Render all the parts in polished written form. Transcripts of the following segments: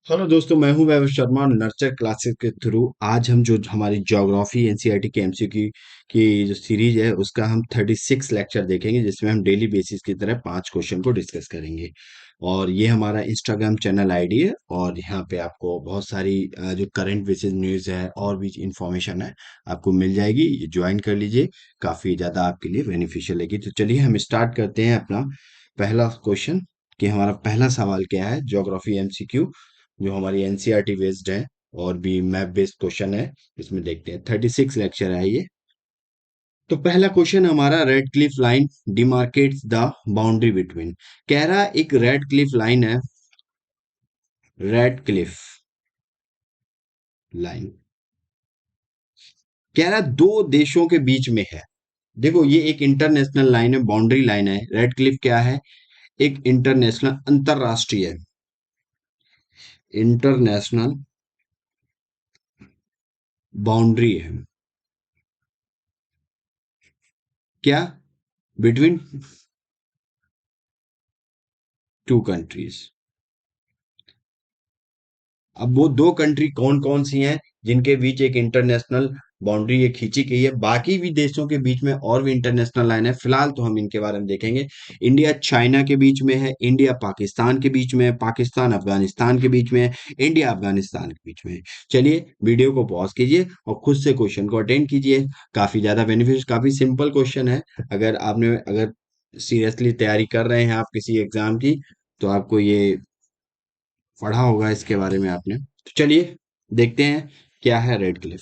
Hello दोस्तों, मैं हूं वैभव शर्मा और नर्चर क्लासेस के थ्रू आज हम जो हमारी ज्योग्राफी एनसीईआरटी के एमसीक्यू की जो सीरीज है उसका हम 36 लेक्चर देखेंगे, जिसमें हम डेली बेसिस की तरह 5 क्वेश्चन को डिस्कस करेंगे। और ये हमारा इंस्टाग्राम चैनल आईडी है और यहाँ पे आपको बहुत सारी जो करंट बेसिस न्यूज़ है और भी इंफॉर्मेशन है आपको मिल जाएगी। ज्वाइन कर लीजिए, काफ़ी ज़्यादा आपके लिए बेनिफिशियल रहेगी। तो चलिए हम स्टार्ट करते हैं अपना पहला क्वेश्चन कि हमारा पहला सवाल क्या है। ज्योग्राफी एमसीक्यू जो हमारी एनसीईआरटी बेस्ड है और भी मैप बेस्ड क्वेश्चन है, इसमें देखते हैं। 36 लेक्चर है ये। तो पहला क्वेश्चन हमारा, Radcliffe line demarcates the boundary between. कह रहा एक रेड क्लिफ लाइन है, रेड क्लिफ लाइन कह रहा दो देशों के बीच में है। देखो ये एक इंटरनेशनल लाइन है, बाउंड्री लाइन है। रेड क्लिफ क्या है? एक इंटरनेशनल, अंतरराष्ट्रीय, इंटरनेशनल बाउंड्री है। क्या? Between two countries. अब वो दो कंट्री कौन कौन सी हैं जिनके बीच एक इंटरनेशनल बाउंड्री ये खींची गई है? बाकी भी देशों के बीच में और भी इंटरनेशनल लाइन है, फिलहाल तो हम इनके बारे में देखेंगे। इंडिया चाइना के बीच में है, इंडिया पाकिस्तान के बीच में है, पाकिस्तान अफगानिस्तान के बीच में है, इंडिया अफगानिस्तान के बीच में है। चलिए वीडियो को पॉज कीजिए और खुद से क्वेश्चन को अटेंड कीजिए। काफी ज्यादा बेनिफिट, काफी सिंपल क्वेश्चन है। अगर सीरियसली तैयारी कर रहे हैं आप किसी एग्जाम की, तो आपको ये पढ़ा होगा इसके बारे में आपने। तो चलिए देखते हैं क्या है रेड क्लिफ।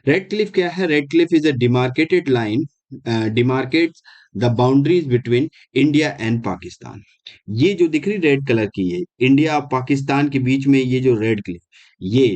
रेड क्लिफ क्या है? Radcliffe is a demarcated line, demarcates the boundaries between India and Pakistan. ये जो दिख रही रेड कलर की, ये इंडिया और पाकिस्तान के बीच में ये जो रेड क्लिफ, ये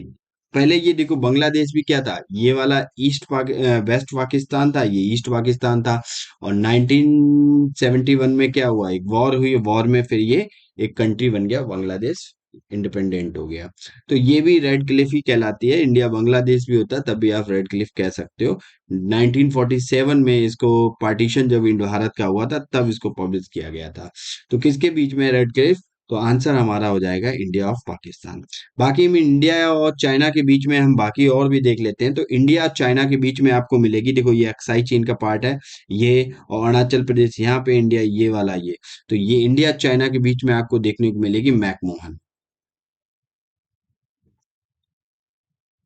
पहले ये देखो बांग्लादेश भी क्या था, ये वाला वेस्ट पाकिस्तान था, ये ईस्ट पाकिस्तान था। और 1971 में क्या हुआ, एक वॉर हुई, वॉर में फिर ये एक कंट्री बन गया, बांग्लादेश इंडिपेंडेंट हो गया। तो ये भी रेड क्लिफ ही कहलाती है। इंडिया बांग्लादेश भी होता तब भी आप रेड क्लिफ कह सकते हो। 1947 में इसको पार्टीशन जब इंडो भारत का हुआ था तब इसको पब्लिश किया गया था। तो किसके बीच में रेड क्लिफ? तो आंसर हमारा हो जाएगा इंडिया ऑफ पाकिस्तान। बाकी में इंडिया और चाइना के बीच में हम बाकी और भी देख लेते हैं। तो इंडिया और चाइना के बीच में आपको मिलेगी, देखो ये अक्साई चीन का पार्ट है ये, और अरुणाचल प्रदेश यहाँ पे, इंडिया ये वाला ये। तो ये इंडिया चाइना के बीच में आपको देखने को मिलेगी मैकमोहन,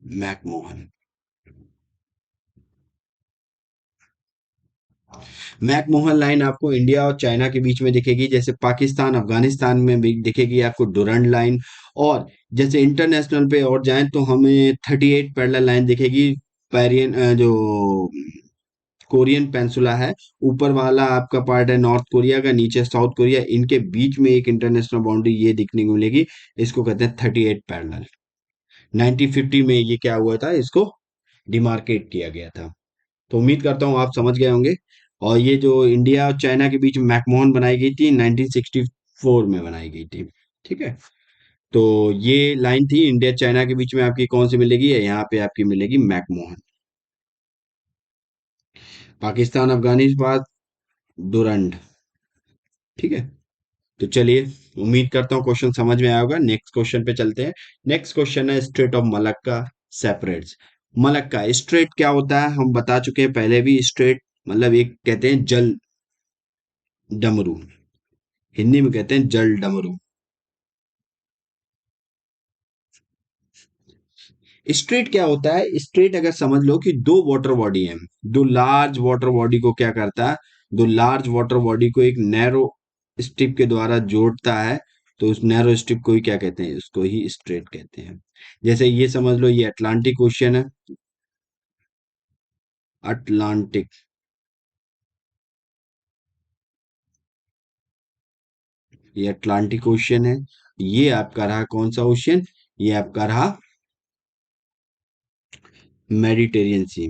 मैकमोहन। मैकमोहन लाइन आपको इंडिया और चाइना के बीच में दिखेगी, जैसे पाकिस्तान अफगानिस्तान में भी दिखेगी आपको डुरंड लाइन। और जैसे इंटरनेशनल पे और जाएं तो हमें 38 पैरेलल लाइन दिखेगी। पेरियन जो कोरियन पेंसुला है, ऊपर वाला आपका पार्ट है नॉर्थ कोरिया का, नीचे साउथ कोरिया, इनके बीच में एक इंटरनेशनल बाउंड्री ये दिखने को मिलेगी। इसको कहते हैं 38 पैरेलल। 1950 में ये क्या हुआ था, इसको डिमार्केट किया गया था। तो उम्मीद करता हूँ आप समझ गए होंगे। और ये जो इंडिया और चाइना के बीच में मैकमोहन बनाई गई थी, 1964 में बनाई गई थी। ठीक है। तो ये लाइन थी इंडिया चाइना के बीच में, आपकी कौन सी मिलेगी? यहाँ पे आपकी मिलेगी मैकमोहन। पाकिस्तान अफगानिस्तान डुरंड। ठीक है। तो चलिए, उम्मीद करता हूँ क्वेश्चन समझ में आया होगा। नेक्स्ट क्वेश्चन पे चलते हैं। नेक्स्ट क्वेश्चन है, straight of Malacca separates. Malacca strait क्या होता है हम बता चुके हैं पहले भी। स्ट्रेट मतलब एक कहते हैं जल डमरू, हिंदी में कहते हैं जल डमरू। स्ट्रेट क्या होता है? स्ट्रेट अगर समझ लो कि दो वाटर बॉडी हैं, दो लार्ज वाटर बॉडी को क्या करता है, दो लार्ज वाटर बॉडी को एक नैरो स्ट्रिप के द्वारा जोड़ता है। तो उस नैरो स्ट्रिप को ही क्या कहते हैं? उसको ही स्ट्रेट कहते हैं। जैसे ये समझ लो, ये अटलांटिक ओशियन है, अटलांटिक। ये अटलांटिक ओशियन है। ये आपका रहा कौन सा ओशियन? ये आपका रहा मेडिटेरियन सी,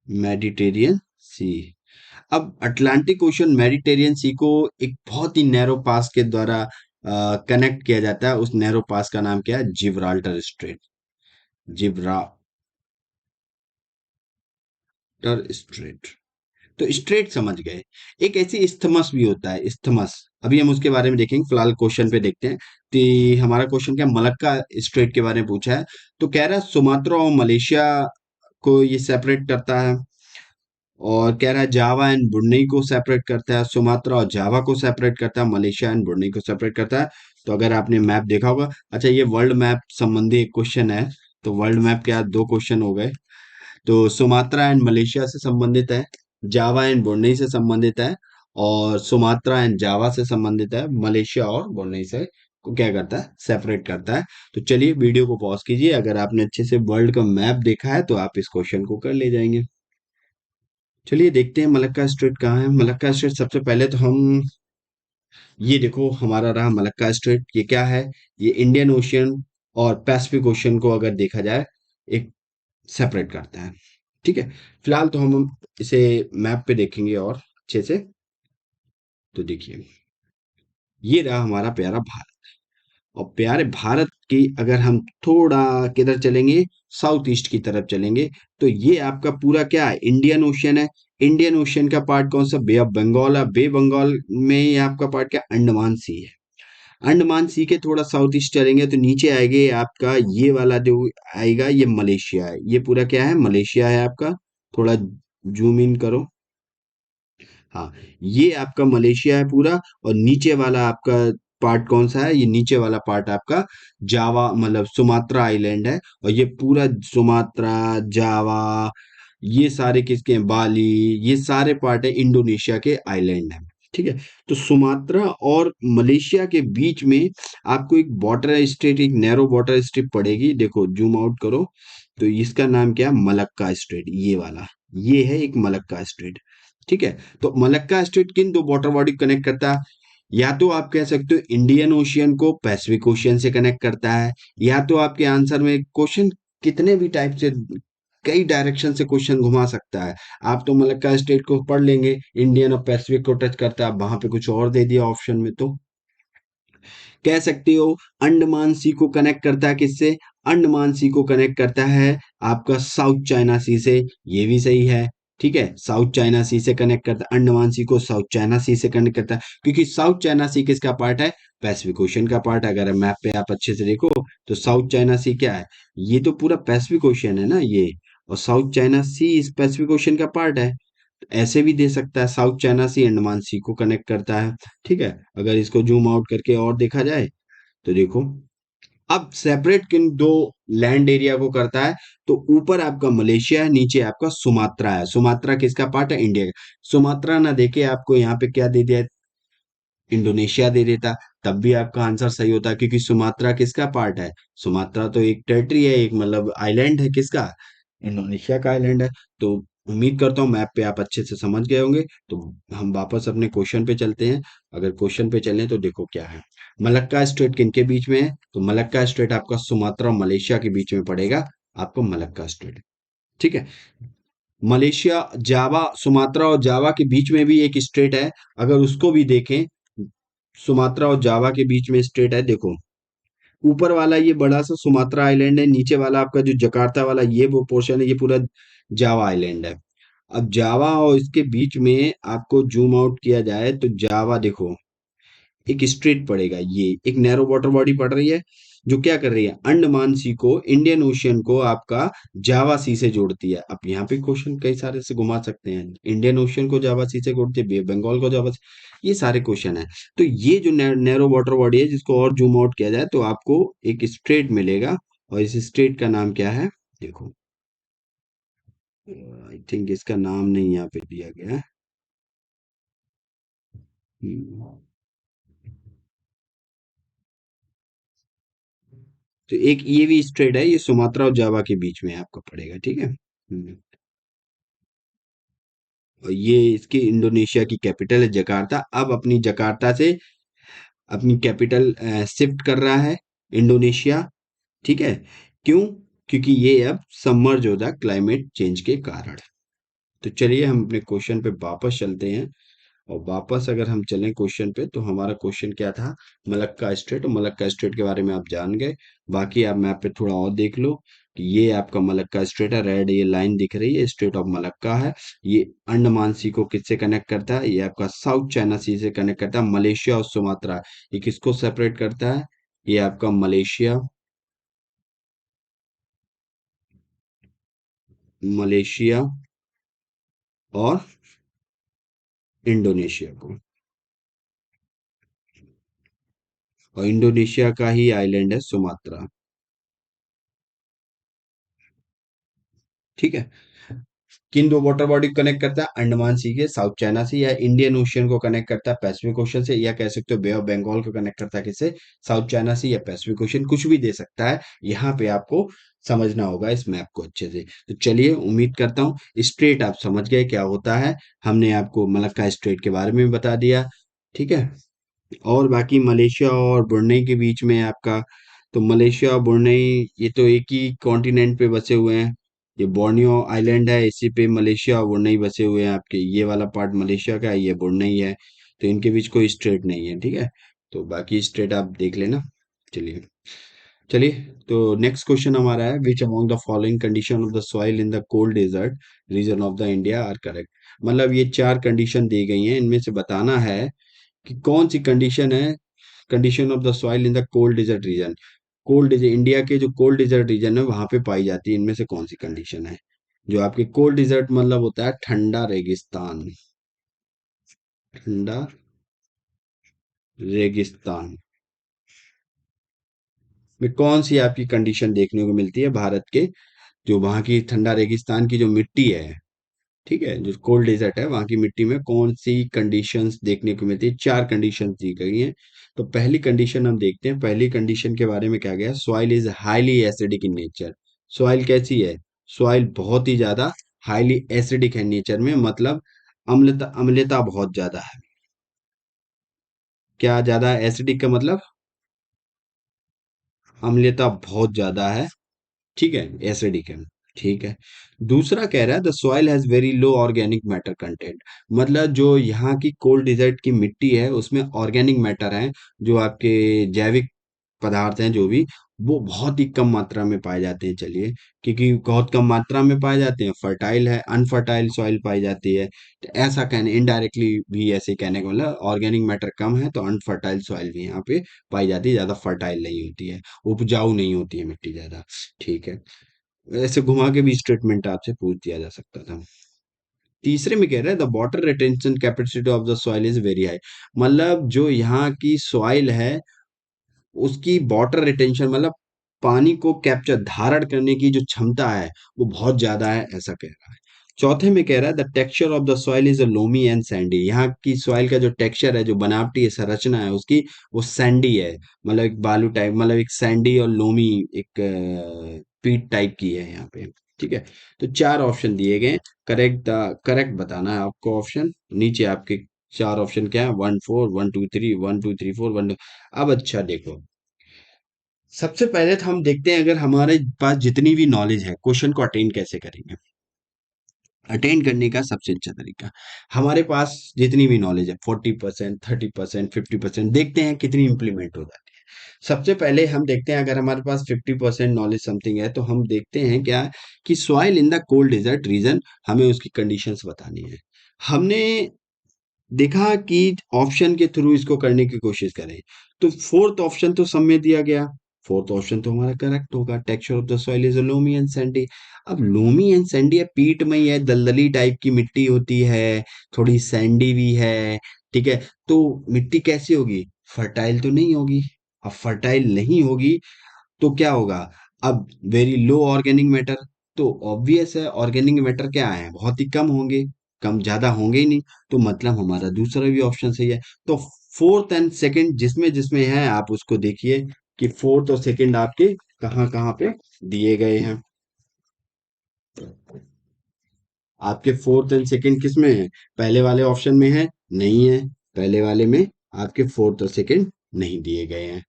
मेडिटेरियन सी। अब अटलांटिक ओशन मेडिटेरियन सी को एक बहुत ही नैरो पास के द्वारा कनेक्ट किया जाता है। उस नैरो पास का नाम क्या है? Gibraltar straight, Gibraltar straight. तो स्ट्रेट समझ गए। एक ऐसी इस्थमस भी होता है, इस्थमस, अभी हम उसके बारे में देखेंगे, फिलहाल क्वेश्चन पे देखते हैं। तो ये हमारा क्वेश्चन क्या, मलक्का स्ट्रेट के बारे में पूछा है। तो कह रहा है सुमात्रा और मलेशिया को ये सेपरेट करता है, और कह रहा है जावा एंड ब्रुनई को सेपरेट करता है, सुमात्रा और जावा को सेपरेट करता है, मलेशिया एंड ब्रुनई को सेपरेट करता है। तो अगर आपने मैप देखा होगा, अच्छा ये वर्ल्ड मैप संबंधी एक क्वेश्चन है। तो वर्ल्ड मैप के आज दो क्वेश्चन हो गए। तो सुमात्रा एंड मलेशिया से संबंधित है, जावा एंड ब्रुनई से संबंधित है, और सुमात्रा एंड जावा से संबंधित है, मलेशिया और ब्रुनई से को क्या करता है, सेपरेट करता है। तो चलिए वीडियो को पॉज कीजिए, अगर आपने अच्छे से वर्ल्ड का मैप देखा है तो आप इस क्वेश्चन को कर ले जाएंगे। चलिए देखते हैं मलक्का स्ट्रेट कहाँ है। मलक्का स्ट्रेट सबसे पहले तो हम, ये देखो हमारा रहा मलक्का स्ट्रेट। ये क्या है, ये इंडियन ओशियन और पैसिफिक ओशियन को अगर देखा जाए एक सेपरेट करता है। ठीक है, फिलहाल तो हम इसे मैप पे देखेंगे और अच्छे से। तो देखिए ये रहा हमारा प्यारा भारत। और प्यारे भारत की अगर हम थोड़ा किधर चलेंगे, साउथ ईस्ट की तरफ चलेंगे, तो ये आपका पूरा क्या है, इंडियन ओशियन है। इंडियन ओशियन का पार्ट कौन सा, बे ऑफ बंगाल है। बे बंगाल में ये आपका पार्ट क्या, अंडमान सी है। अंडमान सी के थोड़ा साउथ ईस्ट चलेंगे तो नीचे आएंगे आपका ये वाला जो आएगा, ये मलेशिया है। ये पूरा क्या है, मलेशिया है आपका। थोड़ा जूम इन करो। हाँ, ये आपका मलेशिया है पूरा। और नीचे वाला आपका पार्ट कौन सा है, ये नीचे वाला पार्ट आपका जावा मतलब सुमात्रा आइलैंड है। और ये पूरा सुमात्रा, जावा, ये सारे किसके हैं, बाली, ये सारे पार्ट है इंडोनेशिया के आइलैंड है। ठीक है, तो सुमात्रा और मलेशिया के बीच में आपको एक बॉर्डर स्ट्रेट, एक नैरो बॉर्डर स्ट्रिप पड़ेगी। देखो जूम आउट करो, तो इसका नाम क्या है, मलक्का स्ट्रेट। ये वाला, ये है एक मलक्का स्ट्रेट। ठीक है, तो मलक्का स्ट्रेट किन दो वाटर बॉडी कनेक्ट करता है, या तो आप कह सकते हो इंडियन ओशियन को पैसिफिक ओशियन से कनेक्ट करता है, या तो आपके आंसर में क्वेश्चन कितने भी टाइप से, कई डायरेक्शन से क्वेश्चन घुमा सकता है। आप तो मलक्का स्टेट को पढ़ लेंगे, इंडियन और पैसिफिक को टच करता है, वहां पे कुछ और दे दिया ऑप्शन में। तो कह सकते हो अंडमान सी को कनेक्ट करता है किससे, अंडमान सी को कनेक्ट करता है आपका साउथ चाइना सी से। ये भी सही है। ठीक है, साउथ चाइना सी से कनेक्ट करता है, अंडमान सी को साउथ चाइना सी से कनेक्ट करता है, क्योंकि साउथ चाइना सी किसका पार्ट है, पैसिफिक ओशियन का पार्ट है। अगर मैप पे आप अच्छे से देखो तो साउथ चाइना सी क्या है, ये तो पूरा पैसिफिक ओशियन है ना ये। और साउथ चाइना सी इस पैसिफिक ओशियन का पार्ट है। ऐसे भी दे सकता है, साउथ चाइना सी अंडमान सी को कनेक्ट करता है। ठीक है, अगर इसको जूम आउट करके और देखा जाए तो देखो, अब सेपरेट किन दो लैंड एरिया को करता है, तो ऊपर आपका मलेशिया है, नीचे आपका सुमात्रा है। सुमात्रा किसका पार्ट है, इंडिया का। सुमात्रा ना देके आपको यहाँ पे क्या दे दिया, इंडोनेशिया दे देता, तब भी आपका आंसर सही होता, क्योंकि सुमात्रा किसका पार्ट है, सुमात्रा तो एक टेरिटरी है, एक मतलब आइलैंड है किसका, इंडोनेशिया का आइलैंड है। तो उम्मीद करता हूँ मैप पे आप अच्छे से समझ गए होंगे। तो हम वापस अपने क्वेश्चन पे चलते हैं। अगर क्वेश्चन पे चलें तो देखो क्या है, मलक्का स्ट्रेट किनके बीच में है, तो मलक्का स्ट्रेट आपका सुमात्रा और मलेशिया के बीच में पड़ेगा, आपको मलक्का स्ट्रेट। ठीक है, मलेशिया, जावा, सुमात्रा और जावा के बीच में भी एक स्ट्रेट है, अगर उसको भी देखें, सुमात्रा और जावा के बीच में स्ट्रेट है। देखो ऊपर वाला ये बड़ा सा सुमात्रा आइलैंड है, नीचे वाला आपका जो जकार्ता वाला ये वो पोर्शन है, ये पूरा जावा आइलैंड है। अब जावा और इसके बीच में आपको जूम आउट किया जाए तो जावा देखो एक स्ट्रेट पड़ेगा, ये एक नैरो वाटर बॉडी पड़ रही है, जो क्या कर रही है, अंडमान सी को, इंडियन ओशियन को आपका जावा सी से जोड़ती है। अब यहाँ पे क्वेश्चन कई सारे से घुमा सकते हैं, इंडियन ओशियन को जावा सी से जोड़ती है, बे बंगाल को जावा सी, ये सारे क्वेश्चन है। तो ये जो नैरो वाटर बॉडी है, जिसको और जूम आउट किया जाए तो आपको एक स्ट्रेट मिलेगा, और इस स्ट्रेट का नाम क्या है, देखो आई थिंक इसका नाम नहीं यहाँ पे दिया गया है। हम्म, तो एक ये भी स्ट्रेट है, ये सुमात्रा और जावा के बीच में आपको पड़ेगा। ठीक है, और ये इसकी इंडोनेशिया की कैपिटल है जकार्ता। अब अपनी जकार्ता से अपनी कैपिटल शिफ्ट कर रहा है इंडोनेशिया। ठीक है, क्यों, क्योंकि ये अब सबमर्ज होता है क्लाइमेट चेंज के कारण। तो चलिए हम अपने क्वेश्चन पे वापस चलते हैं। और वापस अगर हम चलें क्वेश्चन पे, तो हमारा क्वेश्चन क्या था? Malacca strait. और मलक्का स्ट्रेट के बारे में आप जान गए। बाकी आप मैप पे थोड़ा और देख लो कि ये आपका मलक्का स्ट्रेट है, रेड ये लाइन दिख रही है, स्ट्रेट ऑफ मलक्का है। ये अंडमान सी को किससे कनेक्ट करता है? ये आपका साउथ चाइना सी से कनेक्ट करता है, मलेशिया और सुमात्रा। ये किसको सेपरेट करता है? ये आपका मलेशिया, मलेशिया और इंडोनेशिया को। और इंडोनेशिया का ही आइलैंड है सुमात्रा। ठीक है। किन दो वाटर बॉडी को कनेक्ट करता है? अंडमान सी के साउथ चाइना सी, या इंडियन ओशियन को कनेक्ट करता है पैसिफिक ओशन से, या कह सकते हो बे ऑफ बंगाल को कनेक्ट करता है किससे? साउथ चाइना सी या पैसिफिक ओशन, कुछ भी दे सकता है। यहाँ पे आपको समझना होगा इस मैप को अच्छे से। तो चलिए, उम्मीद करता हूँ स्ट्रेट आप समझ गए क्या होता है। हमने आपको मलक्का स्ट्रेट के बारे में भी बता दिया। ठीक है। और बाकी मलेशिया और ब्रुनेई के बीच में आपका, तो मलेशिया और ब्रुनेई ये तो एक ही कॉन्टिनेंट पे बसे हुए हैं। ये बोर्नियो आइलैंड है, इसी पे मलेशिया और ब्रुनेई बसे हुए हैं। आपके ये वाला पार्ट मलेशिया का है, ये ब्रुनेई है। तो इनके बीच कोई स्ट्रेट नहीं है। ठीक है। तो बाकी स्ट्रेट आप देख लेना। चलिए, चलिए। तो नेक्स्ट क्वेश्चन हमारा है, which among the following condition of the soil in the cold desert region of the India are correct? मतलब ये चार कंडीशन दी गई हैं, इनमें से बताना है कि कौन सी कंडीशन है, condition of the soil in the cold desert region. Cold desert, India के जो कोल्ड डिजर्ट रीजन है वहां पे पाई जाती है, इनमें से कौन सी कंडीशन है? जो आपके कोल्ड डिजर्ट मतलब होता है ठंडा रेगिस्तान, ठंडा रेगिस्तान में कौन सी आपकी कंडीशन देखने को मिलती है? भारत के जो वहां की ठंडा रेगिस्तान की जो मिट्टी है, ठीक है, जो कोल्ड डेजर्ट है वहां की मिट्टी में कौन सी कंडीशंस देखने को मिलती है? चार कंडीशंस दी गई हैं। तो पहली कंडीशन हम देखते हैं। पहली कंडीशन के बारे में क्या गया? Soil is highly acidic in nature. Soil कैसी है? सॉइल बहुत ही ज्यादा हाईली एसिडिक है नेचर में, मतलब अम्लता, अम्लता बहुत ज्यादा है। क्या ज्यादा एसिडिक का मतलब? अम्लता बहुत ज्यादा है। ठीक है, एसिडिक है। ठीक है। दूसरा कह रहा है the soil has very low organic matter content. मतलब जो यहाँ की कोल्ड डिजर्ट की मिट्टी है उसमें ऑर्गेनिक मैटर है, जो आपके जैविक पदार्थ हैं जो भी, वो बहुत ही कम मात्रा में पाए जाते हैं। चलिए, क्योंकि बहुत कम मात्रा में पाए जाते हैं, फर्टाइल है, अनफर्टाइल सॉइल पाई जाती है। तो ऐसा कहने, इनडायरेक्टली भी ऐसे कहने का मतलब ऑर्गेनिक मैटर कम है तो अनफर्टाइल सॉइल भी यहाँ पे पाई जाती है, ज्यादा फर्टाइल नहीं होती है, उपजाऊ नहीं होती है मिट्टी ज्यादा। ठीक है। ऐसे घुमा के भी स्टेटमेंट आपसे पूछ दिया जा सकता था। तीसरे में कह रहा है the water retention capacity of the soil is very high. मतलब जो यहाँ की सॉइल है उसकी वाटर रिटेंशन, मतलब पानी को कैप्चर, धारण करने की जो क्षमता है वो बहुत ज्यादा है, ऐसा कह रहा है। चौथे में कह रहा है the texture of the soil is a loamy and Sandy. यहाँ की सॉइल का जो टेक्सचर है, जो बनावटी है, संरचना है उसकी, वो सैंडी है। मतलब एक बालू टाइप, मतलब एक सैंडी और लोमी, एक पीट टाइप की है यहाँ पे। ठीक है। तो चार ऑप्शन दिए गए। करेक्ट, करेक्ट बताना है आपको ऑप्शन। नीचे आपके चार ऑप्शन क्या है? 1 4 1 2 3, 1 2 3 4 1 2। अब अच्छा देखो, सबसे पहले तो हम देखते हैं अगर हमारे पास जितनी भी नॉलेज है, क्वेश्चन को अटेंड कैसे करेंगे। अटेंड करने का सबसे अच्छा तरीका, हमारे पास जितनी भी नॉलेज है 40%, 30%, 50%, देखते हैं कितनी इंप्लीमेंट हो जाती है। सबसे पहले हम देखते हैं, अगर हमारे पास 50% नॉलेज समथिंग है, तो हम देखते हैं क्या कि soil in the cold desert region, हमें उसकी कंडीशंस बतानी है। हमने देखा कि ऑप्शन के थ्रू इसको करने की कोशिश करें, तो फोर्थ ऑप्शन तो सब में दिया गया। फोर्थ ऑप्शन तो हमारा करेक्ट होगा, texture of the soil is loamy and Sandy. अब लोमी एंड सैंडी है, पीट में ही है, दलदली टाइप की मिट्टी होती है, थोड़ी सैंडी भी है। ठीक है। तो मिट्टी कैसी होगी? फर्टाइल तो नहीं होगी। अब फर्टाइल नहीं होगी तो क्या होगा? अब वेरी लो ऑर्गेनिक मैटर, तो ऑब्वियस है ऑर्गेनिक मैटर क्या है, बहुत ही कम होंगे, कम ज्यादा होंगे ही नहीं। तो मतलब हमारा दूसरा भी ऑप्शन सही है। तो फोर्थ एंड सेकंड जिसमें जिसमें है आप उसको देखिए कि फोर्थ और सेकंड आपके कहाँ कहाँ पे दिए गए हैं। आपके फोर्थ एंड सेकंड किस में है? पहले वाले ऑप्शन में है? नहीं है। पहले वाले में आपके फोर्थ और सेकंड नहीं दिए गए हैं।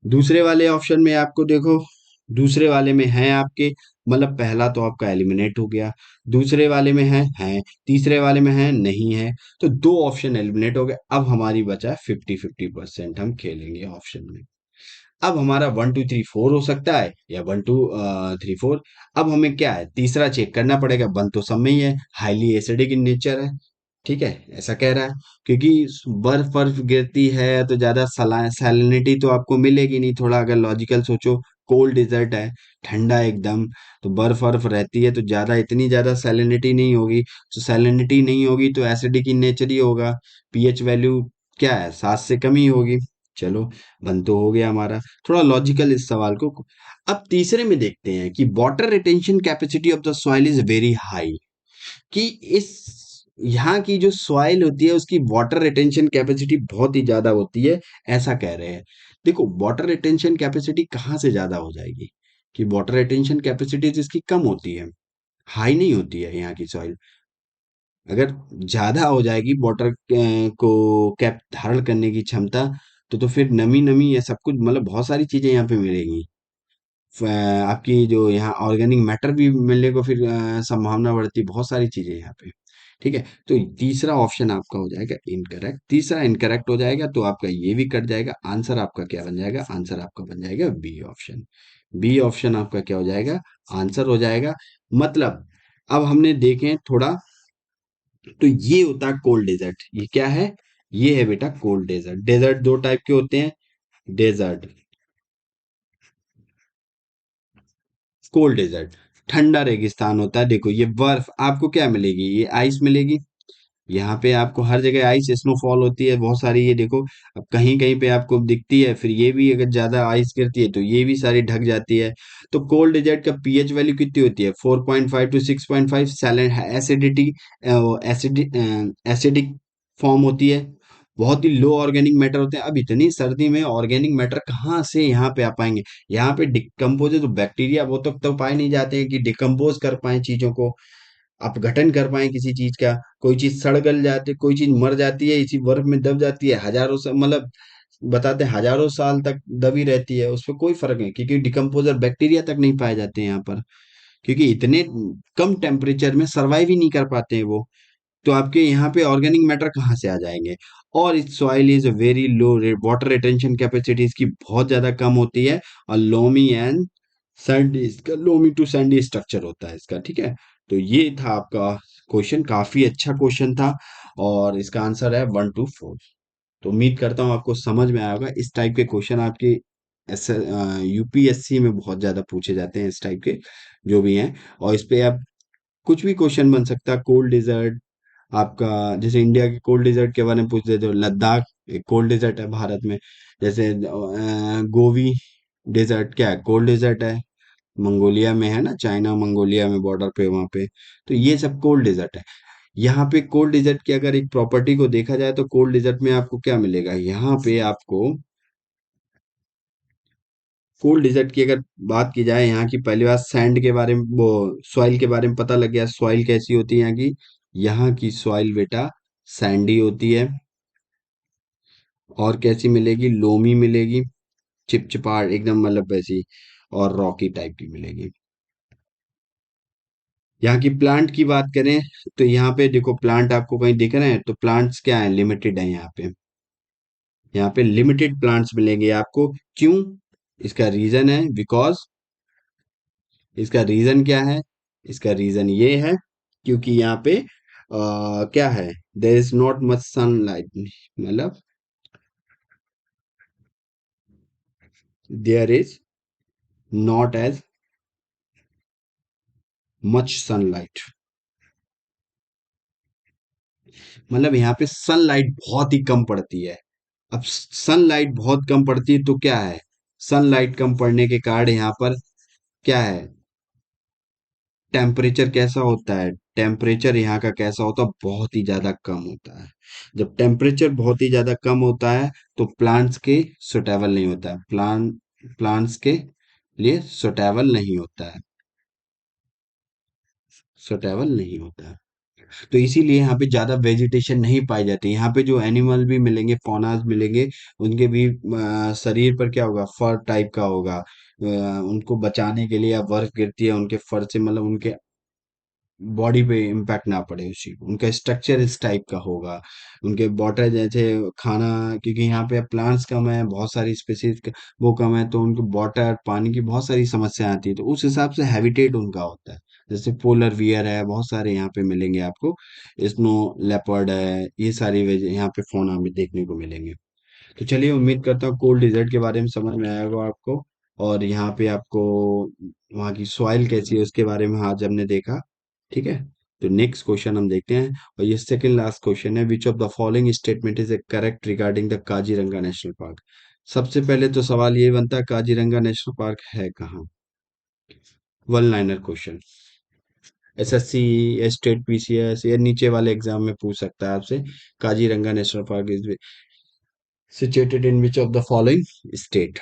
दूसरे वाले ऑप्शन में आपको देखो, दूसरे वाले में है आपके मतलब पहला तो आपका एलिमिनेट हो गया, दूसरे वाले में है, तीसरे वाले में है, नहीं है, तो दो ऑप्शन एलिमिनेट हो गए। अब हमारी बचा है 50-50%, हम खेलेंगे ऑप्शन में। अब हमारा 1 2 3 4 हो सकता है, या 1 2 3 4। अब हमें क्या है, तीसरा चेक करना पड़ेगा, बन तो सब में ही है, हाईली एसिडिक इन नेचर है। ठीक है, ऐसा कह रहा है, क्योंकि बर्फ बर्फ गिरती है तो ज्यादा सैलिनिटी तो आपको मिलेगी नहीं। थोड़ा अगर लॉजिकल सोचो, कोल्ड डिजर्ट है, ठंडा एकदम, तो बर्फ बर्फ रहती है तो ज्यादा इतनी ज्यादा सैलिनिटी नहीं होगी। तो सैलिनिटी नहीं होगी तो एसिडिक इन नेचर ही होगा। पीएच वैल्यू क्या है, 7 से कम ही होगी। चलो, बन तो हो गया हमारा। थोड़ा लॉजिकल इस सवाल को। अब तीसरे में देखते हैं कि water retention capacity of the soil is very high, कि इस यहाँ की जो सॉइल होती है उसकी वाटर रिटेंशन कैपेसिटी बहुत ही ज्यादा होती है, ऐसा कह रहे हैं। देखो, वाटर रिटेंशन कैपेसिटी कहाँ से ज्यादा हो जाएगी, कि वाटर रिटेंशन कैपेसिटी इसकी कम होती है, हाई नहीं होती है यहाँ की सॉइल। अगर ज्यादा हो जाएगी वाटर को कैप धारण करने की क्षमता, तो फिर नमी नमी ये सब कुछ, मतलब बहुत सारी चीजें यहाँ पे मिलेंगी। आपकी जो यहाँ ऑर्गेनिक मैटर भी मिलने को फिर संभावना बढ़ती है, बहुत सारी चीजें यहाँ पे। ठीक है, तो तीसरा ऑप्शन आपका हो जाएगा इनकरेक्ट। तीसरा इनकरेक्ट हो जाएगा तो आपका ये भी कट जाएगा। आंसर आपका क्या बन जाएगा, आंसर आपका बन जाएगा बी ऑप्शन। बी ऑप्शन आपका क्या हो जाएगा, आंसर हो जाएगा। मतलब अब हमने देखें थोड़ा, तो ये होता है कोल्ड डेजर्ट। ये क्या है, ये है बेटा कोल्ड डेजर्ट। डेजर्ट दो टाइप के होते हैं, डेजर्ट, कोल्ड डेजर्ट। ठंडा रेगिस्तान होता है। देखो, ये बर्फ आपको क्या मिलेगी, ये आइस मिलेगी। यहाँ पे आपको हर जगह आइस स्नोफॉल होती है बहुत सारी, ये देखो। अब कहीं कहीं पे आपको दिखती है, फिर ये भी अगर ज्यादा आइस गिरती है तो ये भी सारी ढक जाती है। तो कोल्ड डेजर्ट का पीएच वैल्यू कितनी होती है, 4.5 to 6.5। सैलेंट एसिडिटी, एसिडिक फॉर्म होती है। बहुत ही लो ऑर्गेनिक मैटर होते हैं। अब इतनी सर्दी में ऑर्गेनिक मैटर कहाँ से यहाँ पे आ पाएंगे। यहाँ पे डिकम्पोज है, तो बैक्टीरिया वो तो पाए नहीं जाते हैं कि डिकम्पोज कर पाए चीजों को, अपघटन कर पाए किसी चीज का। कोई चीज सड़ गल जाती है, कोई चीज मर जाती है, इसी बर्फ में दब जाती है, हजारों से, मतलब बताते हैं हजारों साल तक दबी रहती है, उस पर कोई फर्क नहीं, क्योंकि डिकम्पोजर बैक्टीरिया तक नहीं पाए जाते हैं यहाँ पर, क्योंकि इतने कम टेम्परेचर में सरवाइव ही नहीं कर पाते हैं वो। तो आपके यहाँ पे ऑर्गेनिक मैटर कहाँ से आ जाएंगे। और इस soil is very low, water retention capacity इसकी बहुत ज्यादा कम होती है। और लोमी एंड सैंडी, इसका लोमी टू सैंडी स्ट्रक्चर होता है इसका। ठीक है, तो ये था आपका क्वेश्चन, काफी अच्छा क्वेश्चन था, और इसका आंसर है 1 2 4। तो उम्मीद करता हूँ आपको समझ में आया होगा। इस टाइप के क्वेश्चन आपके यूपीएससी में बहुत ज्यादा पूछे जाते हैं, इस टाइप के जो भी हैं। और इस पे आप कुछ भी क्वेश्चन बन सकता है। कोल्ड डिजर्ट आपका, जैसे इंडिया के कोल्ड डिजर्ट के बारे में पूछ देते हो, लद्दाख एक कोल्ड डिजर्ट है भारत में। जैसे गोवी डिजर्ट क्या है, कोल्ड डिजर्ट है, मंगोलिया में है ना, चाइना मंगोलिया में बॉर्डर पे वहां पे। तो ये सब कोल्ड डिजर्ट है। यहाँ पे कोल्ड डिजर्ट की अगर एक प्रॉपर्टी को देखा जाए, तो कोल्ड डिजर्ट में आपको क्या मिलेगा, यहाँ पे आपको कोल्ड डिजर्ट की अगर बात की जाए, यहाँ की पहली बात सैंड के बारे में, वो सॉइल के बारे में पता लग गया। सॉइल कैसी होती है यहाँ की, यहाँ की सॉइल बेटा सैंडी होती है। और कैसी मिलेगी, लोमी मिलेगी, चिपचिपाट एकदम, मतलब वैसी, और रॉकी टाइप की मिलेगी। यहाँ की प्लांट की बात करें, तो यहाँ पे देखो प्लांट आपको कहीं दिख रहे हैं, तो प्लांट्स क्या है, लिमिटेड है यहाँ पे। यहाँ पे लिमिटेड प्लांट्स मिलेंगे आपको। क्यों, इसका रीजन है बिकॉज, इसका रीजन क्या है, इसका रीजन ये है, क्योंकि यहाँ पे क्या है, there is not much sunlight, मतलब there is not as much sunlight, मतलब यहाँ पे सनलाइट बहुत ही कम पड़ती है। अब सनलाइट बहुत कम पड़ती है तो क्या है, सनलाइट कम पड़ने के कारण यहाँ पर क्या है, टेम्परेचर कैसा होता है, टेम्परेचर यहाँ का कैसा होता है, बहुत ही ज्यादा कम होता है। जब टेम्परेचर बहुत ही ज्यादा कम होता है तो प्लांट्स के सुटेबल नहीं होता है, प्लांट्स के लिए सुटेबल नहीं होता है, सुटेबल नहीं होता है। तो इसीलिए यहाँ पे ज्यादा वेजिटेशन नहीं पाई जाती। यहाँ पे जो एनिमल भी मिलेंगे, फौनाज मिलेंगे, उनके भी शरीर पर क्या होगा, फर टाइप का होगा। उनको बचाने के लिए, या बर्फ गिरती है उनके फर से, मतलब उनके बॉडी पे इम्पैक्ट ना पड़े उसी, उनका स्ट्रक्चर इस टाइप का होगा। उनके वाटर जैसे खाना, क्योंकि यहाँ पे प्लांट्स कम है, बहुत सारी स्पीसीज वो कम है, तो उनको वाटर पानी की बहुत सारी समस्या आती है, तो उस हिसाब से हैबिटेट उनका होता है। जैसे पोलर वियर है, बहुत सारे यहाँ पे मिलेंगे आपको। स्नो लेपर्ड है, ये सारी यहाँ पे फौना में देखने को मिलेंगे। तो चलिए, उम्मीद करता हूँ कोल्ड डिजर्ट के बारे में समझ में आया होगा आपको। और यहाँ पे आपको वहाँ की सॉइल कैसी है उसके बारे में आज हमने देखा। ठीक है। तो नेक्स्ट क्वेश्चन हम देखते हैं, और ये सेकंड लास्ट क्वेश्चन है, which of the following statement is A correct regarding the Kaziranga national park. सबसे पहले तो सवाल ये बनता है, काजीरंगा नेशनल पार्क है कहाँ। One liner question, SSC, state PCS या नीचे वाले एग्जाम में पूछ सकता है आपसे। Kaziranga national park is situated in which of the following state.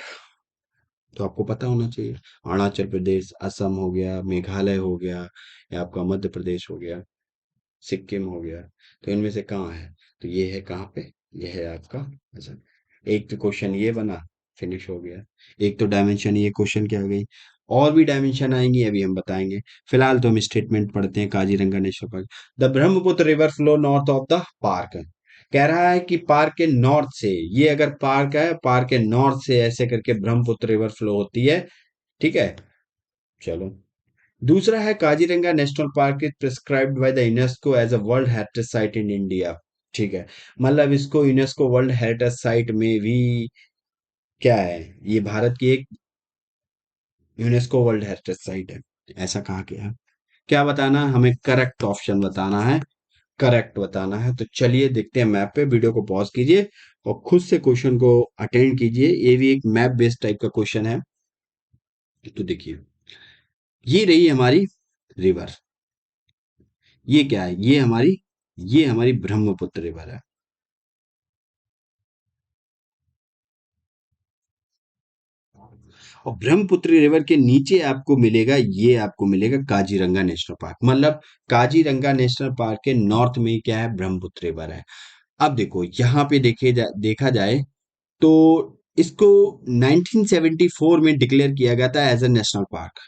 तो आपको पता होना चाहिए। अरुणाचल प्रदेश, असम हो गया, मेघालय हो गया, या आपका मध्य प्रदेश हो गया, सिक्किम हो गया। तो इनमें से कहाँ है? तो ये है कहाँ पे, ये है आपका असम। एक तो क्वेश्चन ये बना, फिनिश हो गया। एक तो डायमेंशन, ये क्वेश्चन क्या आ गई। और भी डायमेंशन आएंगी, अभी हम बताएंगे। फिलहाल तो हम स्टेटमेंट पढ़ते हैं, Kaziranga national park. The Brahmaputra river flow north of the park. कह रहा है कि पार्क के नॉर्थ से, ये अगर पार्क है, पार्क के नॉर्थ से ऐसे करके ब्रह्मपुत्र रिवर फ्लो होती है। ठीक है। चलो, दूसरा है, Kaziranga national park is prescribed by the UNESCO as a world heritage site in India. ठीक है। मतलब इसको यूनेस्को वर्ल्ड हेरिटेज साइट में भी क्या है, ये भारत की एक यूनेस्को वर्ल्ड हेरिटेज साइट है। ऐसा कहा गया है। क्या बताना है? हमें करेक्ट ऑप्शन बताना है, करेक्ट बताना है। तो चलिए देखते हैं मैप पे, वीडियो को पॉज कीजिए और खुद से क्वेश्चन को अटेंड कीजिए। ये भी एक मैप बेस्ड टाइप का क्वेश्चन है। तो देखिए, ये रही हमारी रिवर। ये क्या है? ये हमारी ब्रह्मपुत्र रिवर है। और ब्रह्मपुत्र रिवर के नीचे आपको मिलेगा, ये आपको मिलेगा काजीरंगा नेशनल पार्क। मतलब काजीरंगा नेशनल पार्क के नॉर्थ में ही क्या है, ब्रह्मपुत्र रिवर है। अब देखो यहाँ पे देखा जाए तो इसको 1974 में डिक्लेयर किया गया था एज ए नेशनल पार्क।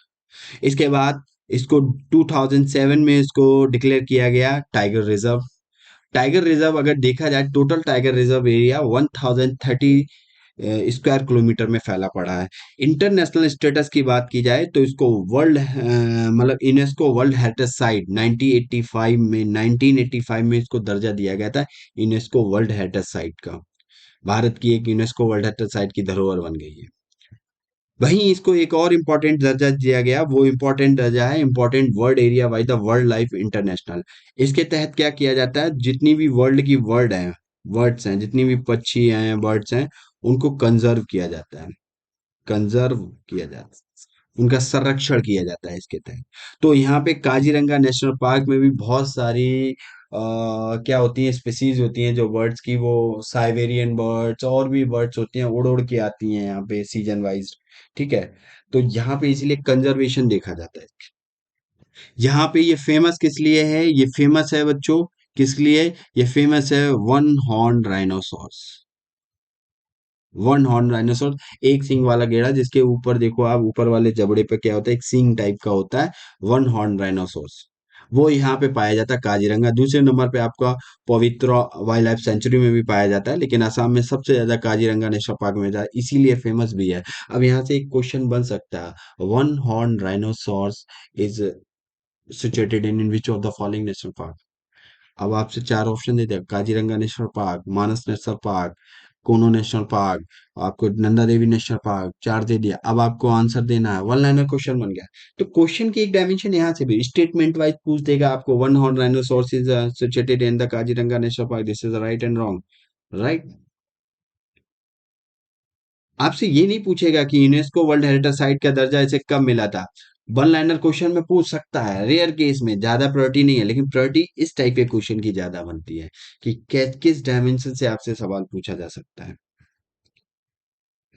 इसके बाद इसको 2007 में इसको डिक्लेयर किया गया टाइगर रिजर्व। टाइगर रिजर्व अगर देखा जाए, total tiger reserve area 1030 square kilometre में फैला पड़ा है। इंटरनेशनल स्टेटस की बात की जाए तो इसको वर्ल्ड मतलब यूनेस्को वर्ल्ड हेरिटेज साइट 1985 में इसको दर्जा दिया गया था, यूनेस्को वर्ल्ड हेरिटेज साइट का। भारत की एक यूनेस्को वर्ल्ड हेरिटेज साइट की धरोहर बन गई है। वहीं इसको एक और इम्पोर्टेंट दर्जा दिया गया, वो इम्पोर्टेंट दर्जा है important world area by the world life international. इसके तहत क्या किया जाता है, जितनी भी वर्ल्ड की वर्ड्स हैं, जितनी भी पक्षी हैं, बर्ड्स हैं, उनको कंजर्व किया जाता है। कंजर्व किया जाता है, उनका संरक्षण किया जाता है इसके तहत। तो यहाँ पे काजीरंगा नेशनल पार्क में भी बहुत सारी क्या होती हैं, स्पीसीज होती हैं जो बर्ड्स की, वो साइबेरियन बर्ड्स और भी बर्ड्स होती हैं, उड़ उड़ के आती हैं यहाँ पे सीजन वाइज। ठीक है। तो यहाँ पे इसीलिए कंजर्वेशन देखा जाता है। यहाँ पे ये फेमस किस लिए है? ये फेमस है बच्चों, किस लिए? ये फेमस है one horn rhinoceros. One horn rhinoceros, एक सींग वाला गेड़ा, जिसके ऊपर देखो आप, ऊपर वाले जबड़े पे क्या होता है, एक सींग टाइप का होता है। वन हॉर्न राइनोसोर्स, वो यहाँ पे पाया जाता है काजीरंगा। दूसरे नंबर पे आपका पवित्र वाइल्ड लाइफ सेंचुरी में भी पाया जाता है, लेकिन असम में सबसे ज्यादा काजीरंगा नेशनल पार्क में जाता है, इसीलिए फेमस भी है। अब यहाँ से एक क्वेश्चन बन सकता है, one horn rhinoceros is situated in which of the following national park. अब आपसे चार ऑप्शन देते हैं, काजीरंगा नेशनल पार्क, मानस नेशनल पार्क, कोनो नेशनल पार्क, आपको नंदा देवी नेशनल पार्क, चार दे दिया। अब आपको आंसर देना है, वन लाइनर क्वेश्चन बन गया। तो क्वेश्चन की एक डायमेंशन यहाँ से भी स्टेटमेंट वाइज पूछ देगा आपको, one horn rhinoceros is situated in the Kaziranga national park, this is right and wrong. Right. आपसे ये नहीं पूछेगा कि यूनेस्को वर्ल्ड हेरिटेज साइट का दर्जा इसे कब मिला था। वन लाइनर क्वेश्चन में पूछ सकता है, रेयर केस में, ज्यादा प्रायोरिटी नहीं है, लेकिन प्रायोरिटी इस टाइप के क्वेश्चन की ज्यादा बनती है कि किस डायमेंशन से आपसे सवाल पूछा जा सकता है।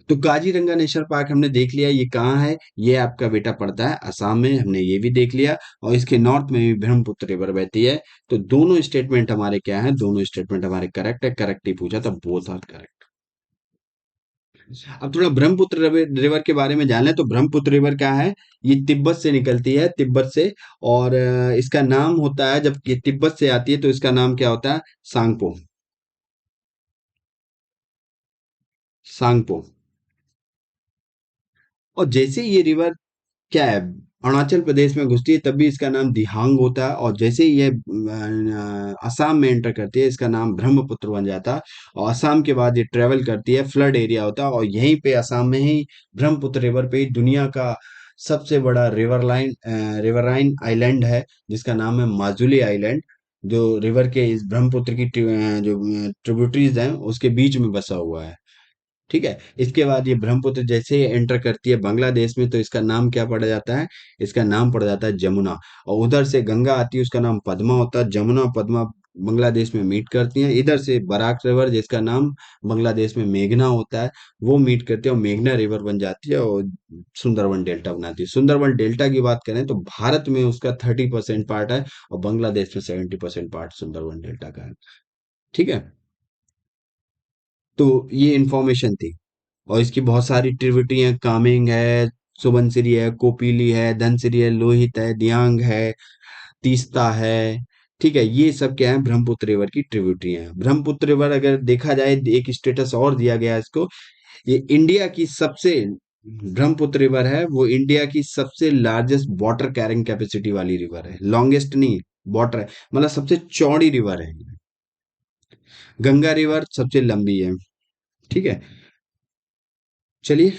तो काजीरंगा नेशनल पार्क हमने देख लिया, ये कहाँ है, ये आपका बेटा पड़ता है असम में, हमने ये भी देख लिया। और इसके नॉर्थ में भी ब्रह्मपुत्र रिवर बहती है। तो दोनों स्टेटमेंट हमारे क्या है, दोनों स्टेटमेंट हमारे करेक्ट है, करेक्ट ही पूछा था, बोथ आर करेक्ट। अब थोड़ा ब्रह्मपुत्र रिवर के बारे में जान लें, तो ब्रह्मपुत्र रिवर क्या है, ये तिब्बत से निकलती है, तिब्बत से। और इसका नाम होता है, जब ये तिब्बत से आती है तो इसका नाम क्या होता है, सांगपो। सांगपो। और जैसे ये रिवर क्या है, अरुणाचल प्रदेश में घुसती है, तब भी इसका नाम दिहांग होता है। और जैसे ही ये असम में एंटर करती है, इसका नाम ब्रह्मपुत्र बन जाता है। और असम के बाद ये ट्रेवल करती है, फ्लड एरिया होता है, और यहीं पे असम में ही ब्रह्मपुत्र रिवर पे ही दुनिया का सबसे बड़ा रिवराइन आइलैंड है, जिसका नाम है माजुली आइलैंड, जो रिवर के इस ब्रह्मपुत्र की जो ट्रिब्यूटरीज हैं उसके बीच में बसा हुआ है। ठीक है। इसके बाद ये ब्रह्मपुत्र जैसे ही एंटर करती है बांग्लादेश में, तो इसका नाम क्या पड़ जाता है, इसका नाम पड़ जाता है जमुना। और उधर से गंगा आती है, उसका नाम पद्मा होता है। जमुना पद्मा बांग्लादेश में मीट करती हैं। इधर से बराक रिवर, जिसका नाम बांग्लादेश में मेघना होता है, वो मीट करती है और मेघना रिवर बन जाती है और सुंदरबन डेल्टा बनाती है। सुंदरबन डेल्टा की बात करें तो भारत में उसका 30% पार्ट है, और बांग्लादेश में 70% पार्ट सुंदरबन डेल्टा का है। ठीक है। तो ये इंफॉर्मेशन थी। और इसकी बहुत सारी ट्रिब्यूटरी हैं, कामेंग है, सुबनसिरी है, कोपीली है, धनसिरी है, लोहित है, दियांग है, तीस्ता है। ठीक है, ये सब क्या है, ब्रह्मपुत्र रिवर की ट्रिब्यूटरी है। ब्रह्मपुत्र रिवर अगर देखा जाए, एक स्टेटस और दिया गया है इसको, ये इंडिया की सबसे, ब्रह्मपुत्र रिवर है वो इंडिया की सबसे लार्जेस्ट वाटर कैरिंग कैपेसिटी वाली रिवर है। लॉन्गेस्ट नहीं, वाटर है, मतलब सबसे चौड़ी रिवर है। गंगा रिवर सबसे लंबी है। ठीक है। चलिए,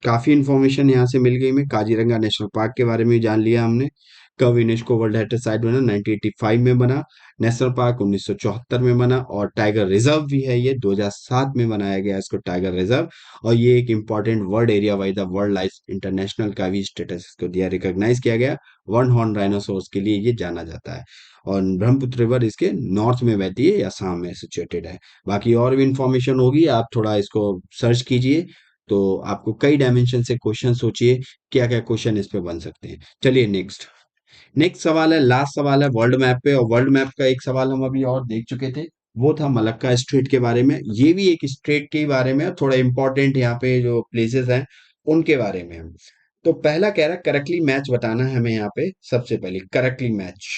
काफी इंफॉर्मेशन यहाँ से मिल गई। मैं काजीरंगा नेशनल पार्क के बारे में भी जान लिया हमने। कब यूनेस्को वर्ल्ड हेरिटेज साइट बना, 1985 में बना। नेशनल पार्क 1974 में बना। और टाइगर रिजर्व भी है, ये 2007 में बनाया गया इसको, टाइगर रिजर्व। और ये एक important world area by the world life international का भी स्टेटस इसको दिया, रिकॉग्नाइज किया गया। वन हॉर्न राइनोसोर्स के लिए ये जाना जाता है। और ब्रह्मपुत्र रिवर इसके नॉर्थ में बहती है, असम में सिचुएटेड है। बाकी और भी इंफॉर्मेशन होगी, आप थोड़ा इसको सर्च कीजिए। तो आपको कई डायमेंशन से क्वेश्चन सोचिए, क्या क्या क्वेश्चन इस पे बन सकते हैं। चलिए नेक्स्ट। नेक्स्ट सवाल है, लास्ट सवाल है वर्ल्ड मैप पे। और वर्ल्ड मैप का एक सवाल हम अभी और देख चुके थे, वो था मलक्का स्ट्रेट के बारे में। ये भी एक स्ट्रेट के बारे में है, थोड़ा इंपॉर्टेंट यहाँ पे जो प्लेसेस हैं उनके बारे में है। तो पहला कह रहा है करेक्टली मैच बताना है हमें, यहाँ पे सबसे पहले करेक्टली मैच।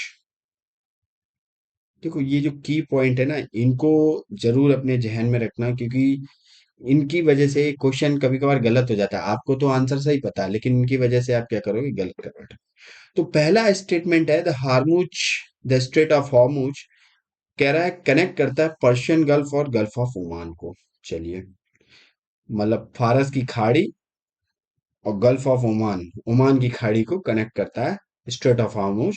देखो, ये जो की पॉइंट है ना, इनको जरूर अपने जहन में रखना, क्योंकि इनकी वजह से क्वेश्चन कभी कभार गलत हो जाता है। आपको तो आंसर सही पता है, लेकिन इनकी वजह से आप क्या करोगे, गलत कर बैठो। तो पहला स्टेटमेंट है, the Hormuz, the straight of Hormuz, कह रहा है कनेक्ट करता है पर्शियन गल्फ और गल्फ ऑफ ओमान को। चलिए, मतलब फारस की खाड़ी और गल्फ ऑफ ओमान, ओमान की खाड़ी को कनेक्ट करता है स्ट्रेट ऑफ हार्मुज।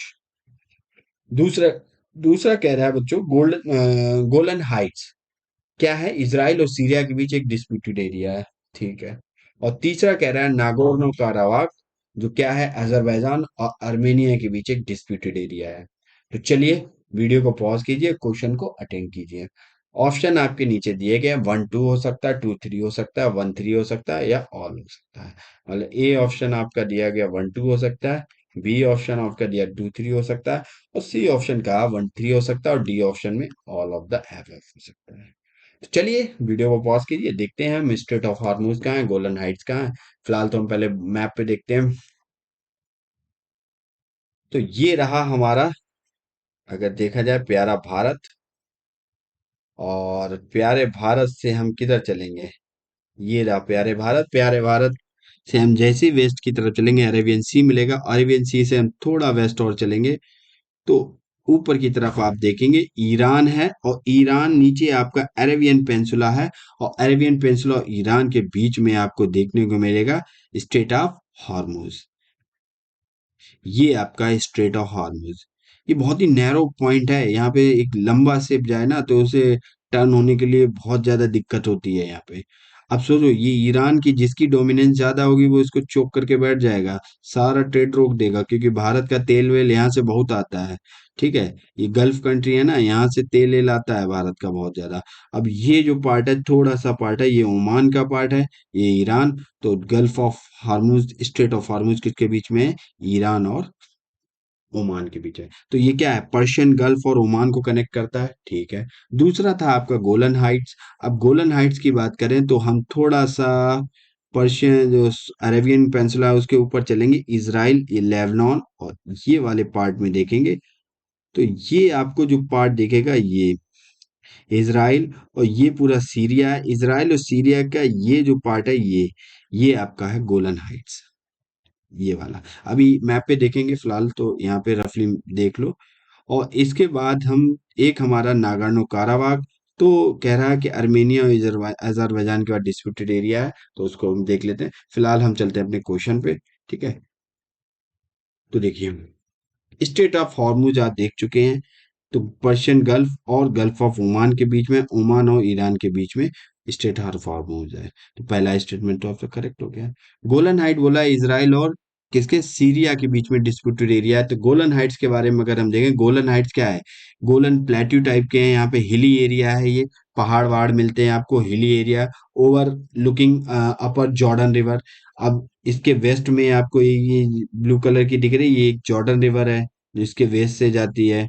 दूसरा दूसरा कह रहा है बच्चों, गोलन हाइट्स क्या है, इजराइल और सीरिया के बीच एक डिस्प्यूटेड एरिया है। ठीक है। और तीसरा कह रहा है नागोर्नो काराबाख, जो क्या है, अजरबैजान और आर्मेनिया के बीच एक डिस्प्यूटेड एरिया है। तो चलिए, वीडियो को पॉज कीजिए, क्वेश्चन को अटेंड कीजिए। ऑप्शन आपके नीचे दिए गए हैं, 1 2 हो सकता है, 2 3 हो सकता है, 1 3 हो सकता है, या ऑल हो सकता है। मतलब ए ऑप्शन आपका दिया गया 1 2 हो सकता है, बी ऑप्शन आपका दिया 2 3 हो सकता है, और सी ऑप्शन का 1 3 हो सकता है, और डी ऑप्शन में ऑल ऑफ द एबव हो सकता है। तो चलिए, वीडियो को पॉज कीजिए, देखते हैं हम स्ट्रेट ऑफ हार्मूज कहाँ है, गोलन हाइट्स कहाँ है। फिलहाल तो हम पहले मैप पे देखते हैं। तो ये रहा हमारा, अगर देखा जाए, प्यारा भारत। और प्यारे भारत से हम किधर चलेंगे, ये रहा प्यारे भारत। प्यारे भारत से हम जैसे ही वेस्ट की तरफ चलेंगे, अरेबियन सी मिलेगा। अरेबियन सी से हम थोड़ा वेस्ट और चलेंगे, तो ऊपर की तरफ आप देखेंगे ईरान है, और ईरान नीचे आपका अरेबियन पेंसुला है। और अरेबियन पेंसुला और ईरान के बीच में आपको देखने को मिलेगा स्ट्रेट ऑफ हॉर्मुज। ये आपका स्ट्रेट ऑफ हॉर्मुज, ये बहुत ही नैरो पॉइंट है। यहाँ पे एक लंबा शिप जाए ना, तो उसे टर्न होने के लिए बहुत ज्यादा दिक्कत होती है यहाँ पे। अब सोचो, ये ईरान की जिसकी डोमिनेंस ज्यादा होगी, वो इसको चोक करके बैठ जाएगा, सारा ट्रेड रोक देगा, क्योंकि भारत का तेल वेल यहाँ से बहुत आता है। ठीक है। ये गल्फ कंट्री है ना, यहाँ से तेल एल आता है भारत का बहुत ज्यादा। अब ये जो पार्ट है, थोड़ा सा पार्ट है, ये ओमान का पार्ट है, ये ईरान। तो gulf of Hormuz, straight of Hormuz किसके बीच में है? ईरान और ओमान के बीच है। तो ये क्या है? पर्शियन गल्फ और ओमान को कनेक्ट करता है, ठीक है। दूसरा था आपका गोलन हाइट्स। अब गोलन हाइट्स की बात करें तो हम थोड़ा सा पर्शियन जो अरेबियन पेंसिला है उसके ऊपर चलेंगे, इसराइल, ये लेबनान और ये वाले पार्ट में देखेंगे। तो ये आपको जो पार्ट दिखेगा, ये इसराइल और ये पूरा सीरिया है। इसराइल और सीरिया का ये जो पार्ट है, ये आपका है गोलन हाइट्स, ये वाला। अभी मैप पे देखेंगे फिलहाल, तो यहाँ पे रफली देख लो। और इसके बाद हम, एक हमारा नागोर्नो काराबाग, तो कह रहा है कि अर्मेनिया और अजरबैजान के बाद डिस्प्यूटेड एरिया है, तो उसको हम देख लेते हैं। फिलहाल हम चलते हैं अपने क्वेश्चन पे, ठीक है। तो देखिए, स्टेट ऑफ हॉर्मुज आप देख चुके हैं। तो पर्शियन गल्फ और गल्फ ऑफ ओमान के बीच में, ओमान और ईरान के बीच में स्टेट ऑफ हॉर्मुज है। तो पहला स्टेटमेंट तो आपका करेक्ट हो गया। गोलन हाइट बोला इसराइल और किसके? सीरिया के बीच में डिस्प्यूटेड एरिया है। तो गोलन हाइट्स के बारे में अगर हम देखें, गोलन हाइट्स क्या है? गोलन प्लेट्यू टाइप के हैं, यहाँ पे हिली एरिया है, ये पहाड़ वहाड़ मिलते हैं आपको, हिली एरिया, ओवर लुकिंग अपर जॉर्डन रिवर। अब इसके वेस्ट में आपको ये ब्लू कलर की दिख रही है, ये एक जॉर्डन रिवर है जिसके वेस्ट से जाती है,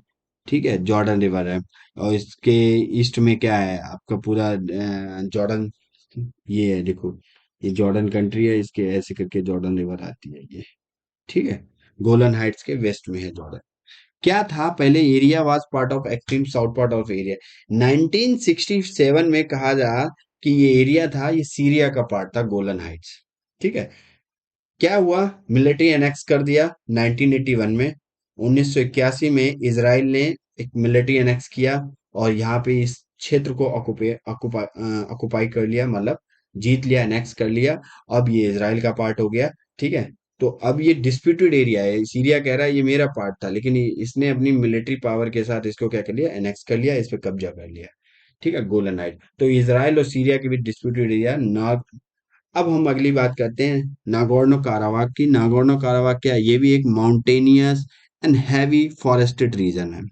ठीक है, जॉर्डन रिवर है। और इसके ईस्ट में क्या है आपका? पूरा जॉर्डन, ये है देखो, ये जॉर्डन कंट्री है, इसके ऐसे करके जॉर्डन रिवर आती है ये, ठीक है। गोलन हाइट्स के वेस्ट में है जॉर्डन। क्या था पहले? Area was part of extreme south part of area. 1967 में कहा जा कि ये एरिया था, ये सीरिया का पार्ट था, गोलन हाइट्स, ठीक है। क्या हुआ? मिलिट्री एनेक्स कर दिया 1981 में। 1981 में इजराइल ने एक मिलिट्री एनेक्स किया और यहाँ पे इस क्षेत्र को ऑक्युपाई कर लिया, मतलब जीत लिया, एनेक्स कर लिया। अब ये इजराइल का पार्ट हो गया, ठीक है। तो अब ये डिस्प्यूटेड एरिया है, सीरिया कह रहा है ये मेरा पार्ट था, लेकिन इसने अपनी मिलिट्री पावर के साथ इसको क्या कर लिया? एनेक्स कर लिया, इस पे कब्जा कर लिया, ठीक है, गोलन हाइट। तो इसराइल और सीरिया के बीच डिस्प्यूटेड एरिया। अब हम अगली बात करते हैं नागोर्नो काराबाग की। नागोर्नो काराबाग क्या है? ये भी एक mountainous and heavy forested region है,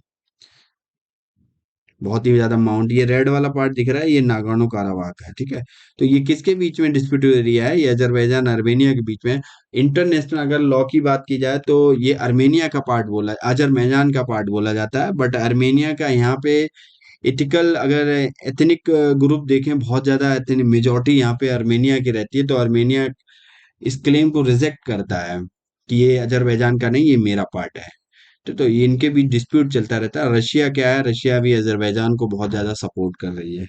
बहुत ही ज्यादा माउंट। ये रेड वाला पार्ट दिख रहा है, ये नागोर्नो काराबाग है, ठीक है। तो ये किसके बीच में डिस्प्यूटेड एरिया है? ये अजरबैजान अर्मेनिया के बीच में। इंटरनेशनल अगर लॉ की बात की जाए तो ये अर्मेनिया का पार्ट बोला, अजरबैजान का पार्ट बोला जाता है, बट अर्मेनिया का यहाँ पे एथिकल, अगर एथनिक ग्रुप देखें, बहुत ज्यादा एथनिक मेजोरिटी यहाँ पे अर्मेनिया की रहती है, तो अर्मेनिया इस क्लेम को रिजेक्ट करता है कि ये अजरबैजान का नहीं, ये मेरा पार्ट है। तो ये इनके बीच डिस्प्यूट चलता रहता है। रशिया क्या है? रशिया भी अजरबैजान को बहुत ज्यादा सपोर्ट कर रही है,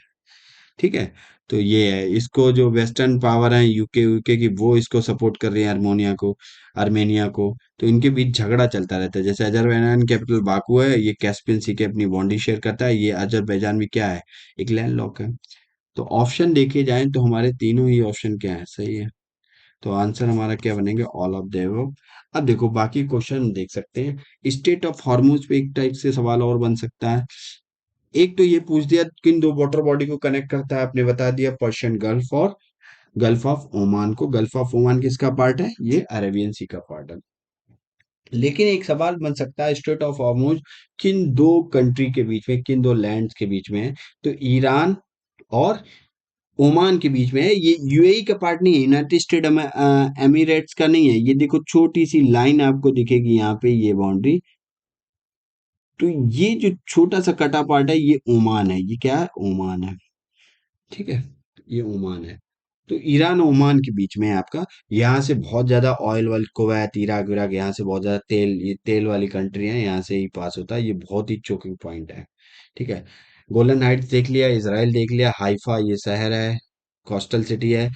ठीक है। तो ये है, इसको जो वेस्टर्न पावर है, यूके यूके की, वो इसको सपोर्ट कर रही है आर्मेनिया को। तो इनके बीच झगड़ा चलता रहता है। जैसे अजरबैजान कैपिटल बाकू है, ये कैस्पियन सी के अपनी बाउंड्री शेयर करता है। ये अजरबैजान भी क्या है? एक लैंड लॉक है। तो ऑप्शन देखे जाएं तो हमारे तीनों ही ऑप्शन क्या है? सही है। तो आंसर हमारा क्या बनेगा? All of the above. अब देखो बाकी क्वेश्चन देख सकते हैं। स्टेट ऑफ हॉर्मूज पे एक टाइप से सवाल और बन सकता है। एक तो ये पूछ दिया किन दो वाटर बॉडी को कनेक्ट करता है, आपने बता दिया पर्शियन गल्फ और गल्फ ऑफ ओमान को। गल्फ ऑफ ओमान किसका पार्ट है? ये अरेबियन सी का पार्ट है। लेकिन एक सवाल बन सकता है, स्टेट ऑफ हॉर्मूज किन दो कंट्री के बीच में, किन दो लैंड्स के बीच में है? तो ईरान और ओमान के बीच में है। ये यूएई का पार्ट नहीं है, यूनाइटेड स्टेट एमिरेट्स का नहीं है। ये देखो छोटी सी लाइन आपको दिखेगी यहाँ पे, ये बाउंड्री। तो ये जो छोटा सा कटा पार्ट है, ये ओमान है। ये क्या है? ओमान है, ठीक है, ये ओमान है। तो ईरान ओमान के बीच में है आपका। यहाँ से बहुत ज्यादा ऑयल वाल, कुवैत, इराक विराक, यहाँ से बहुत ज्यादा तेल, ये तेल वाली कंट्री है, यहाँ से ही पास होता है। ये बहुत ही चोकिंग पॉइंट है, ठीक है। गोलन हाइट्स देख लिया, इसराइल देख लिया, हाइफा ये शहर है, कोस्टल सिटी है।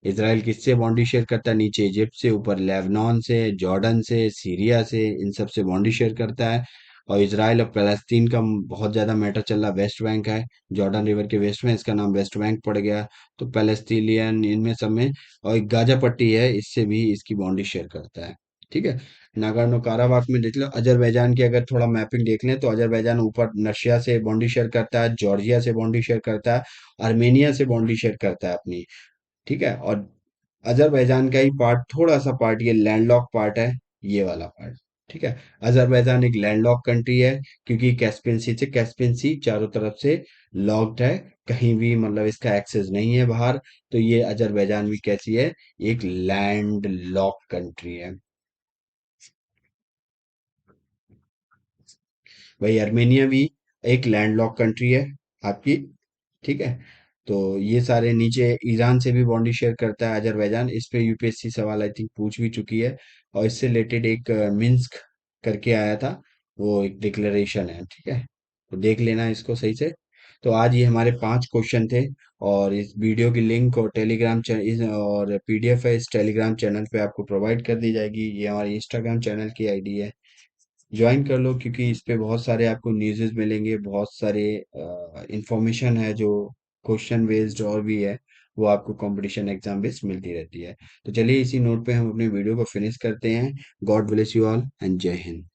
इसराइल किससे बाउंड्री शेयर करता है? नीचे इजिप्ट से, ऊपर लेबनान से, जॉर्डन से, सीरिया से, इन सब से बाउंड्री शेयर करता है। और इसराइल और फलस्तीन का बहुत ज्यादा मैटर चल रहा, वेस्ट बैंक है, जॉर्डन रिवर के वेस्ट में, इसका नाम वेस्ट बैंक पड़ गया। तो पैलेस्टीनियन इनमें सब में, और एक गाजा पट्टी है, इससे भी इसकी बाउंड्री शेयर करता है, ठीक है। नागोर्नो काराबाख में देख लो, अजरबैजान की अगर थोड़ा मैपिंग देख लें तो अजरबैजान ऊपर रशिया से बाउंड्री शेयर करता है, जॉर्जिया से बाउंड्री शेयर करता है, आर्मेनिया से बाउंड्री शेयर करता है अपनी, ठीक है। और अजरबैजान का ही पार्ट, थोड़ा सा पार्ट, ये लैंडलॉक पार्ट है, ये वाला पार्ट, ठीक है। अजरबैजान एक लैंडलॉक कंट्री है, क्योंकि कैस्पियन सी चारों तरफ से लॉक्ड है, कहीं भी मतलब इसका एक्सेस नहीं है बाहर। तो ये अजरबैजान भी कैसी है, एक लैंड लॉक कंट्री है। वही अर्मेनिया भी एक लैंडलॉक कंट्री है आपकी। ठीक है। तो ये सारे नीचे ईरान से भी बाउंड्री शेयर करता है अजरबैजान, इस पे यूपीएससी सवाल आई थिंक पूछ भी चुकी है। और इससे रिलेटेड एक मिन्स्क करके आया था, वो एक डिक्लेरेशन है। ठीक है, तो देख लेना इसको सही से। तो आज ये हमारे 5 क्वेश्चन थे, और इस वीडियो की लिंक और और पीडीएफ है, इस टेलीग्राम चैनल पे आपको प्रोवाइड कर दी जाएगी। ये हमारी इंस्टाग्राम चैनल की आईडी है, ज्वाइन कर लो, क्योंकि इस पे बहुत सारे आपको न्यूज़ेस मिलेंगे, बहुत सारे इंफॉर्मेशन है जो क्वेश्चन बेस्ड और भी है, वो आपको कंपटीशन एग्जाम बेस्ड मिलती रहती है। तो चलिए इसी नोट पे हम अपने वीडियो को फिनिश करते हैं। God bless you all and जय हिंद।